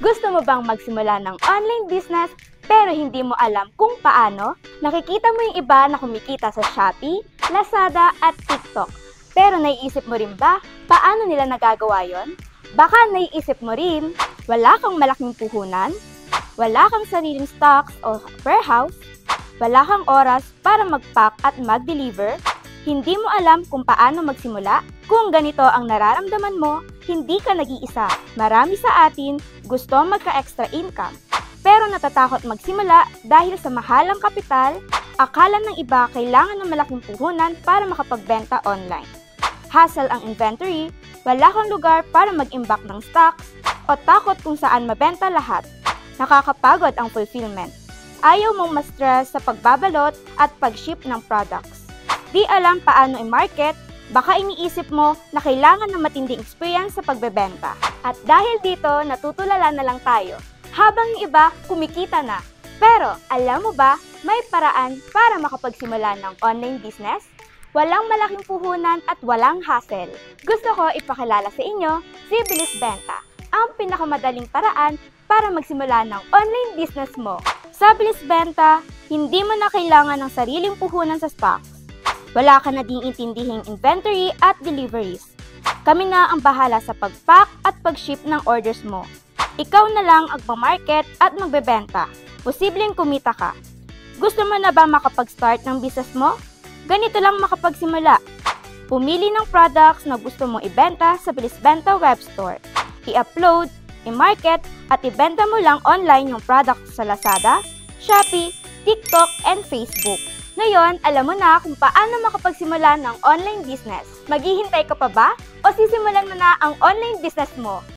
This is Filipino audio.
Gusto mo bang magsimula ng online business pero hindi mo alam kung paano? Nakikita mo yung iba na kumikita sa Shopee, Lazada at TikTok. Pero naiisip mo rin ba paano nila nagagawa yon? Baka naiisip mo rin, wala kang malaking puhunan, wala kang sariling stocks o warehouse, wala kang oras para mag-pack at mag-deliver, hindi mo alam kung paano magsimula. Kung ganito ang nararamdaman mo, hindi ka nag-iisa. Marami sa atin gusto magka-extra income. Pero natatakot magsimula dahil sa mahalang kapital, akala ng iba kailangan ng malaking puhunan para makapagbenta online. Hassle ang inventory, wala kang lugar para mag-imbak ng stocks, o takot kung saan mabenta lahat. Nakakapagod ang fulfillment. Ayaw mong ma-stress sa pagbabalot at pag-ship ng products. Di alam paano i-market, baka iniisip mo na kailangan ng matinding experience sa pagbebenta. At dahil dito, natutulala na lang tayo, habang yung iba kumikita na. Pero alam mo ba, may paraan para makapagsimula ng online business? Walang malaking puhunan at walang hassle. Gusto ko ipakilala sa inyo si Bilis Benta, ang pinakamadaling paraan para magsimula ng online business mo. Sa Bilis Benta, hindi mo na kailangan ng sariling puhunan sa stocks. Wala ka na ding intindihing inventory at deliveries. Kami na ang bahala sa pag-pack at pag-ship ng orders mo. Ikaw na lang ang mag-market at magbebenta. Posibleng kumita ka. Gusto mo na ba makapag-start ng business mo? Ganito lang makapagsimula. Pumili ng products na gusto mong ibenta sa Bilis Benta web store. I-upload, i-market, at ibenta mo lang online yung products sa Lazada, Shopee, TikTok, and Facebook. Ngayon, alam mo na kung paano makapagsimula ng online business. Maghihintay ka pa ba? O sisimulan mo na ang online business mo?